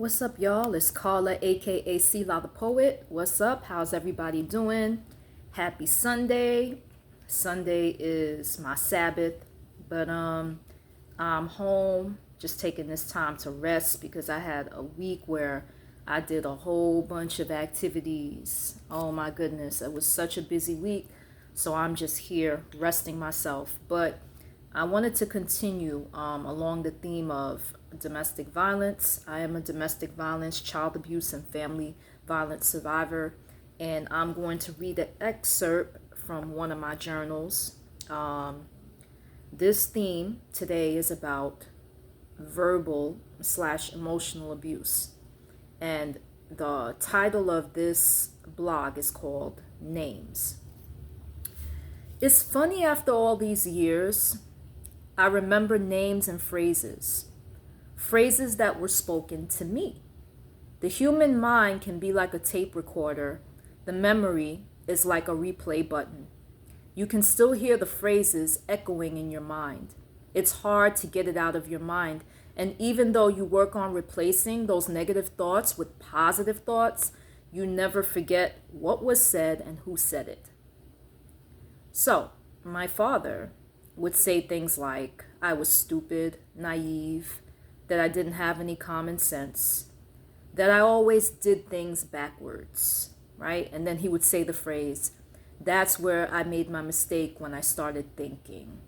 What's up, y'all? It's Carla, aka Sila the Poet. What's up? How's everybody doing? Happy Sunday. Sunday is my Sabbath, but I'm home just taking this time to rest because I had a week where I did a whole bunch of activities. Oh my goodness, it was such a busy week. So I'm just here resting myself. But I wanted to continue along the theme of domestic violence. I am a domestic violence, child abuse, and family violence survivor, and I'm going to read an excerpt from one of my journals. This theme today is about verbal/emotional abuse, and the title of this blog is called Names. It's funny, after all these years, I remember names and phrases that were spoken to me. The human mind can be like a tape recorder. The memory is like a replay button. You can still hear the phrases echoing in your mind. It's hard to get it out of your mind. And even though you work on replacing those negative thoughts with positive thoughts, you never forget what was said and who said it. So, my father would say things like, I was stupid, naive, that I didn't have any common sense, that I always did things backwards, right? And then he would say the phrase, that's where I made my mistake when I started thinking.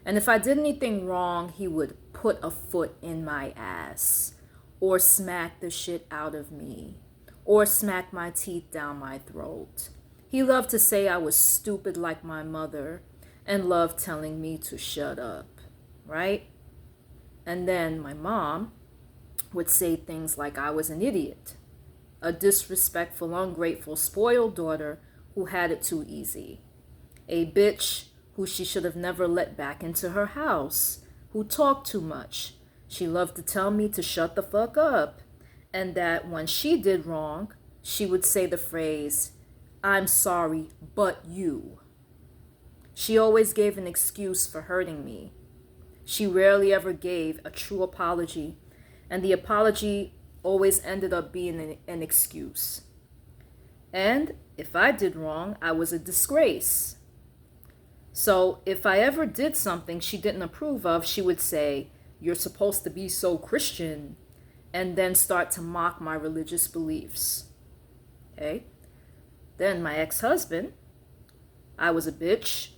And if I did anything wrong, he would put a foot in my ass, or smack the shit out of me, or smack my teeth down my throat. He loved to say I was stupid like my mother, and loved telling me to shut up, right? And then my mom would say things like I was an idiot, a disrespectful, ungrateful, spoiled daughter who had it too easy, a bitch who she should have never let back into her house, who talked too much. She loved to tell me to shut the fuck up, and that when she did wrong, she would say the phrase, I'm sorry, but you. She always gave an excuse for hurting me. She rarely ever gave a true apology, and the apology always ended up being an excuse. And if I did wrong, I was a disgrace. So if I ever did something she didn't approve of, she would say, you're supposed to be so Christian, and then start to mock my religious beliefs. Okay? Then my ex-husband, I was a bitch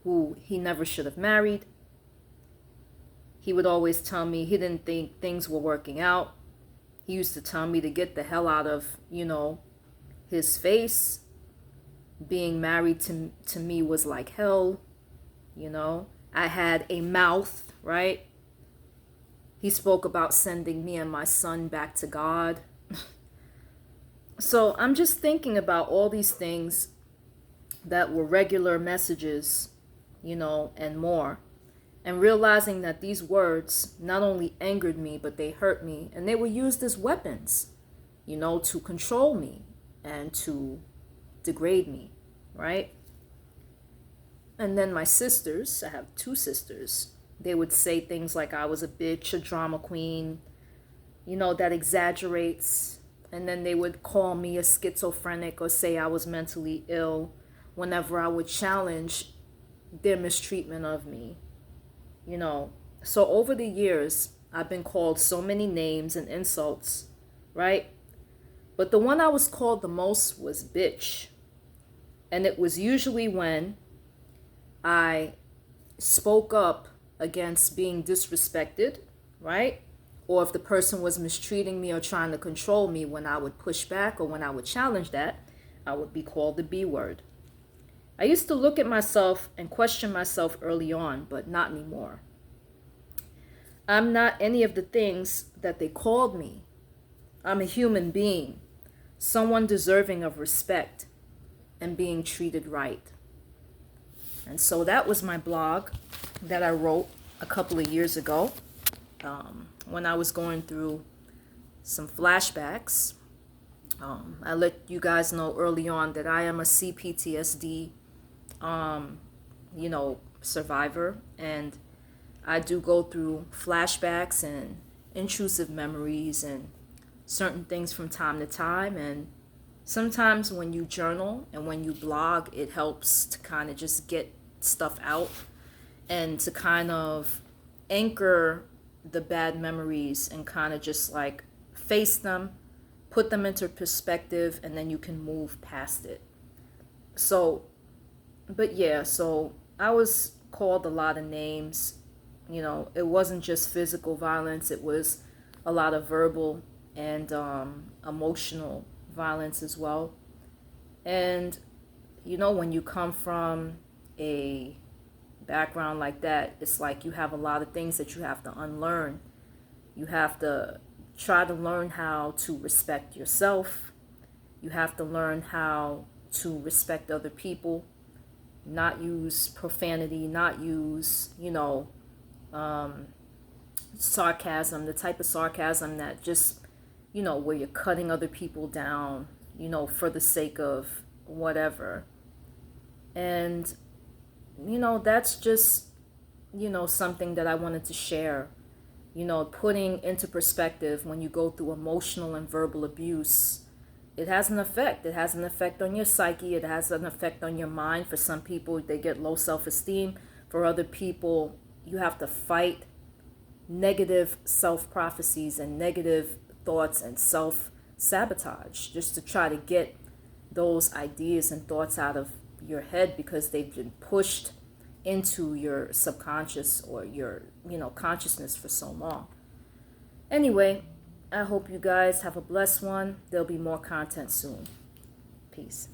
who he never should have married. He would always tell me he didn't think things were working out. He used to tell me to get the hell out of, his face. Being married to me was like hell, I had a mouth, right? He spoke about sending me and my son back to God. So I'm just thinking about all these things that were regular messages, and more. And realizing that these words not only angered me, but they hurt me. And they were used as weapons, to control me and to degrade me, right? And then my sisters, I have two sisters, they would say things like I was a bitch, a drama queen, that exaggerates. And then they would call me a schizophrenic or say I was mentally ill whenever I would challenge their mistreatment of me. So over the years, I've been called so many names and insults, right? But the one I was called the most was bitch. And it was usually when I spoke up against being disrespected, right? Or if the person was mistreating me or trying to control me, when I would push back or when I would challenge that, I would be called the B word. I used to look at myself and question myself early on, but not anymore. I'm not any of the things that they called me. I'm a human being, someone deserving of respect and being treated right. And so that was my blog that I wrote a couple of years ago when I was going through some flashbacks. I let you guys know early on that I am a CPTSD survivor, and I do go through flashbacks and intrusive memories and certain things from time to time. And sometimes when you journal and when you blog, it helps to kind of just get stuff out and to kind of anchor the bad memories and kind of just like face them, put them into perspective, and then you can move past it. So, but yeah, so I was called a lot of names. You know, it wasn't just physical violence, it was a lot of verbal and emotional violence as well. And, you know, when you come from a background like that, it's like you have a lot of things that you have to unlearn. You have to try to learn how to respect yourself. You have to learn how to respect other people, not use profanity, not use, sarcasm, the type of sarcasm that just, where you're cutting other people down, for the sake of whatever. And, that's just, something that I wanted to share. Putting into perspective when you go through emotional and verbal abuse, it has an effect. It has an effect on your psyche. It has an effect on your mind. For some people, they get low self-esteem. For other people, you have to fight negative self-prophecies and negative thoughts and self-sabotage just to try to get those ideas and thoughts out of your head because they've been pushed into your subconscious or your, consciousness for so long. Anyway, I hope you guys have a blessed one. There'll be more content soon. Peace.